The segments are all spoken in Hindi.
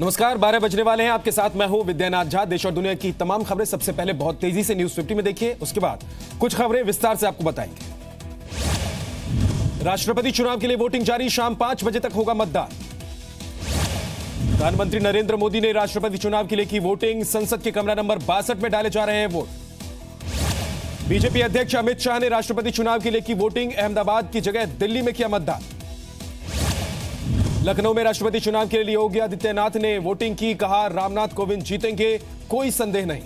नमस्कार, 12 बजने वाले हैं। आपके साथ मैं हूं विद्यानाथ झा। देश और दुनिया की तमाम खबरें सबसे पहले बहुत तेजी से न्यूज 50 में देखिए, उसके बाद कुछ खबरें विस्तार से आपको बताएंगे। राष्ट्रपति चुनाव के लिए वोटिंग जारी, शाम 5 बजे तक होगा मतदान। प्रधानमंत्री नरेंद्र मोदी ने राष्ट्रपति चुनाव के लिए की वोटिंग, संसद के कमरा नंबर 62 में डाले जा रहे हैं वोट। बीजेपी अध्यक्ष अमित शाह ने राष्ट्रपति चुनाव के लिए की वोटिंग, अहमदाबाद की जगह दिल्ली में किया मतदान। लखनऊ में राष्ट्रपति चुनाव के लिए योगी आदित्यनाथ ने वोटिंग की, कहा रामनाथ कोविंद जीतेंगे, कोई संदेह नहीं।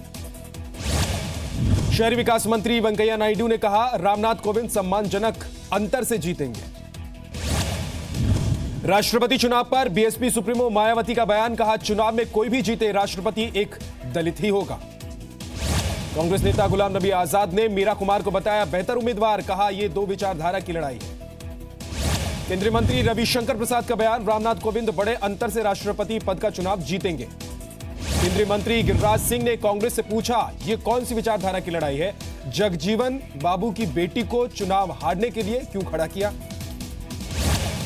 शहरी विकास मंत्री वेंकैया नायडू ने कहा रामनाथ कोविंद सम्मानजनक अंतर से जीतेंगे। राष्ट्रपति चुनाव पर बीएसपी सुप्रीमो मायावती का बयान, कहा चुनाव में कोई भी जीते राष्ट्रपति एक दलित ही होगा। कांग्रेस नेता गुलाम नबी आजाद ने मीरा कुमार को बताया बेहतर उम्मीदवार, कहा यह दो विचारधारा की लड़ाई है। केंद्रीय मंत्री रविशंकर प्रसाद का बयान, रामनाथ कोविंद बड़े अंतर से राष्ट्रपति पद का चुनाव जीतेंगे। केंद्रीय मंत्री गिरिराज सिंह ने कांग्रेस से पूछा यह कौन सी विचारधारा की लड़ाई है, जगजीवन बाबू की बेटी को चुनाव हारने के लिए क्यों खड़ा किया।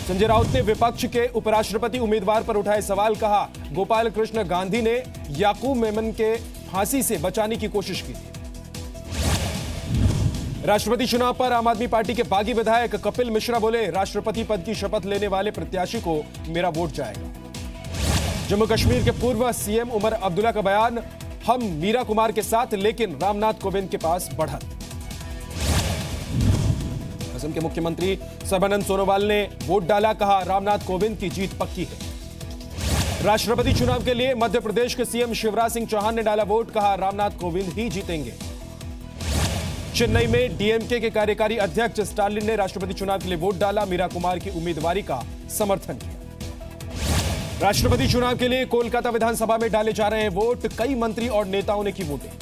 संजय राउत ने विपक्ष के उपराष्ट्रपति उम्मीदवार पर उठाए सवाल, कहा गोपाल कृष्ण गांधी ने याकूब मेमन के फांसी से बचाने की कोशिश की। राष्ट्रपति चुनाव पर आम आदमी पार्टी के बागी विधायक कपिल मिश्रा बोले राष्ट्रपति पद की शपथ लेने वाले प्रत्याशी को मेरा वोट जाएगा। जम्मू कश्मीर के पूर्व सीएम उमर अब्दुल्ला का बयान, हम मीरा कुमार के साथ लेकिन रामनाथ कोविंद के पास बढ़त। असम के मुख्यमंत्री सर्बानंद सोनोवाल ने वोट डाला, कहा रामनाथ कोविंद की जीत पक्की है। राष्ट्रपति चुनाव के लिए मध्य प्रदेश के सीएम शिवराज सिंह चौहान ने डाला वोट, कहा रामनाथ कोविंद ही जीतेंगे। चेन्नई में डीएमके के कार्यकारी अध्यक्ष स्टालिन ने राष्ट्रपति चुनाव के लिए वोट डाला, मीरा कुमार की उम्मीदवारी का समर्थन किया। राष्ट्रपति चुनाव के लिए कोलकाता विधानसभा में डाले जा रहे हैं वोट, कई मंत्री और नेताओं ने की वोटिंग।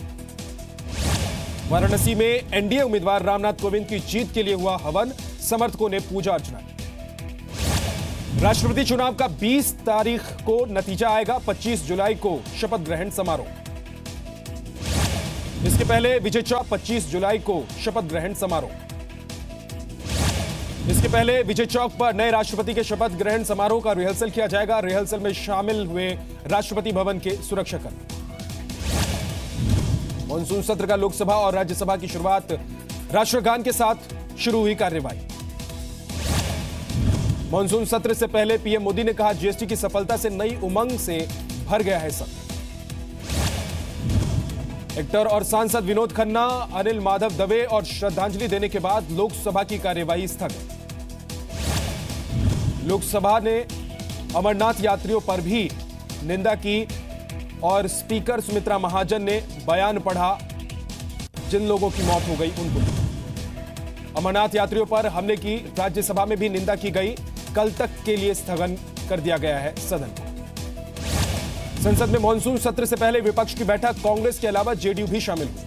वाराणसी में एनडीए उम्मीदवार रामनाथ कोविंद की जीत के लिए हुआ हवन, समर्थकों ने पूजा अर्चना की। राष्ट्रपति चुनाव का 20 तारीख को नतीजा आएगा, 25 जुलाई को शपथ ग्रहण समारोह। इसके पहले विजय चौक 25 जुलाई को शपथ ग्रहण समारोह। इसके पहले विजय चौक पर नए राष्ट्रपति के शपथ ग्रहण समारोह का रिहर्सल किया जाएगा। रिहर्सल में शामिल हुए राष्ट्रपति भवन के सुरक्षाकर्मी। मॉनसून सत्र का लोकसभा और राज्यसभा की शुरुआत राष्ट्रगान के साथ शुरू हुई कार्यवाही। मॉनसून सत्र से पहले पीएम मोदी ने कहा जीएसटी की सफलता से नई उमंग से भर गया है सत्र। एक्टर और सांसद विनोद खन्ना, अनिल माधव दवे और श्रद्धांजलि देने के बाद लोकसभा की कार्यवाही स्थगित। लोकसभा ने अमरनाथ यात्रियों पर भी निंदा की और स्पीकर सुमित्रा महाजन ने बयान पढ़ा, जिन लोगों की मौत हो गई उनको। अमरनाथ यात्रियों पर हमले की राज्यसभा में भी निंदा की गई, कल तक के लिए स्थगन कर दिया गया है सदन को। संसद में मॉनसून सत्र से पहले विपक्ष की बैठक, कांग्रेस के अलावा जेडीयू भी शामिल हुई।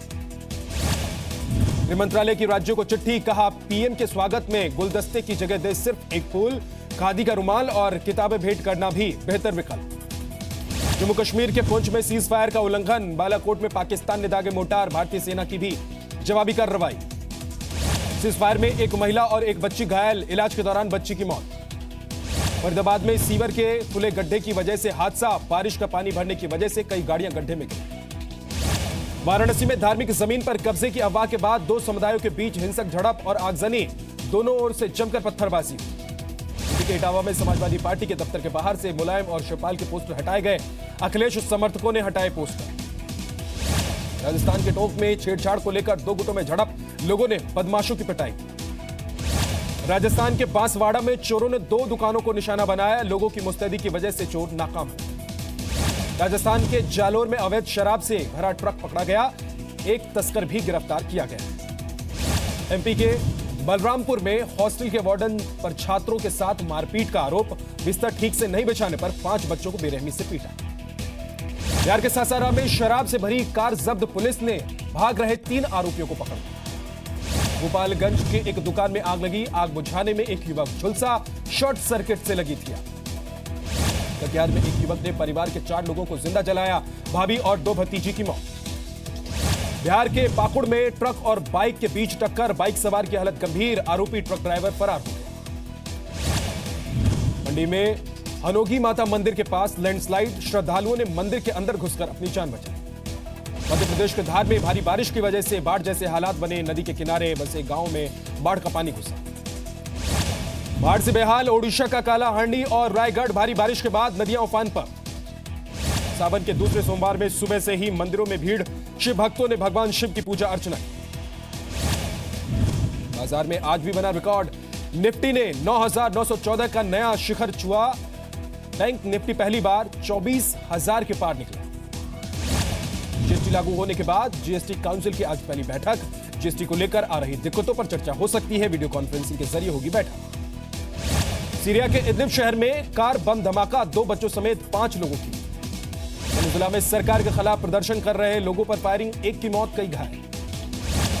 गृह मंत्रालय की राज्यों को चिट्ठी, कहा पीएम के स्वागत में गुलदस्ते की जगह दे सिर्फ एक फूल, खादी का रुमाल और किताबें भेंट करना भी बेहतर विकल्प। जम्मू कश्मीर के पुंछ में सीज फायर का उल्लंघन, बालाकोट में पाकिस्तान ने दागे मोर्टार, भारतीय सेना की भी जवाबी कार्रवाई। सीज फायर में एक महिला और एक बच्ची घायल, इलाज के दौरान बच्ची की मौत। फरीदाबाद में सीवर के खुले गड्ढे की वजह से हादसा, बारिश का पानी भरने की वजह से कई गाड़ियां गड्ढे में गिरी। वाराणसी में धार्मिक जमीन पर कब्जे की अफवाह के बाद दो समुदायों के बीच हिंसक झड़प और आगजनी, दोनों ओर से जमकर पत्थरबाजी। के इटावा में समाजवादी पार्टी के दफ्तर के बाहर से मुलायम और शिवपाल के पोस्टर हटाए गए, अखिलेश समर्थकों ने हटाए पोस्टर। राजस्थान के टोंक में छेड़छाड़ को लेकर दो गुटों में झड़प, लोगों ने बदमाशों की पिटाई। राजस्थान के बांसवाड़ा में चोरों ने दो दुकानों को निशाना बनाया, लोगों की मुस्तैदी की वजह से चोर नाकाम हुए। राजस्थान के जालोर में अवैध शराब से भरा ट्रक पकड़ा गया, एक तस्कर भी गिरफ्तार किया गया। एमपी के बलरामपुर में हॉस्टल के वार्डन पर छात्रों के साथ मारपीट का आरोप, बिस्तर ठीक से नहीं बिछाने पर 5 बच्चों को बेरहमी से पीटा। बिहार के सासाराम में शराब से भरी कार जब्त, पुलिस ने भाग रहे 3 आरोपियों को पकड़ा। गोपालगंज के एक दुकान में आग लगी, आग बुझाने में एक युवक झुलसा, शॉर्ट सर्किट से लगी थी आग। कटिहार में एक युवक ने परिवार के 4 लोगों को जिंदा जलाया, भाभी और 2 भतीजी की मौत। बिहार के पाकुड़ में ट्रक और बाइक के बीच टक्कर, बाइक सवार की हालत गंभीर, आरोपी ट्रक ड्राइवर फरार हो गया। मंडी में अनोखी माता मंदिर के पास लैंडस्लाइड, श्रद्धालुओं ने मंदिर के अंदर घुसकर अपनी जान बचाई। मध्य प्रदेश के धार में भारी बारिश की वजह से बाढ़ जैसे हालात बने। नदी के किनारे बसे गांव में बाढ़ का पानी घुसा। बाढ़ से बेहाल ओडिशा का कालाहांडी और रायगढ़। भारी बारिश के बाद नदियां उफान पर। सावन के दूसरे सोमवार में सुबह से ही मंदिरों में भीड़। शिव भक्तों ने भगवान शिव की पूजा अर्चना की। बाजार में आज भी बना रिकॉर्ड। निफ्टी ने 9,914 का नया शिखर छुआ। बैंक निफ्टी पहली बार 24,000 के पार निकला। जीएसटी लागू होने के बाद जीएसटी काउंसिल की आज पहली बैठक। जीएसटी को लेकर आ रही दिक्कतों पर चर्चा हो सकती है। वीडियो कॉन्फ्रेंसिंग के जरिए होगी बैठक। सीरिया के इदलिब शहर में कार बम धमाका, 2 बच्चों समेत 5 लोगों की। वेनेजुएला में सरकार के खिलाफ प्रदर्शन कर रहे लोगों पर फायरिंग, 1 की मौत, कई घायल।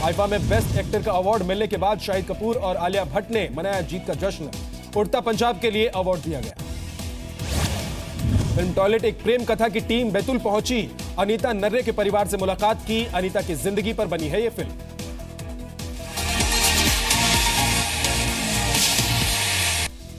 आईफा में बेस्ट एक्टर का अवार्ड मिलने के बाद शाहिद कपूर और आलिया भट्ट ने मनाया जीत का जश्न। उड़ता पंजाब के लिए अवार्ड दिया गया। फिल्म टॉयलेट एक प्रेम कथा की टीम बैतूल पहुंची। अनीता नर्रे के परिवार से मुलाकात की। अनीता की जिंदगी पर बनी है ये फिल्म।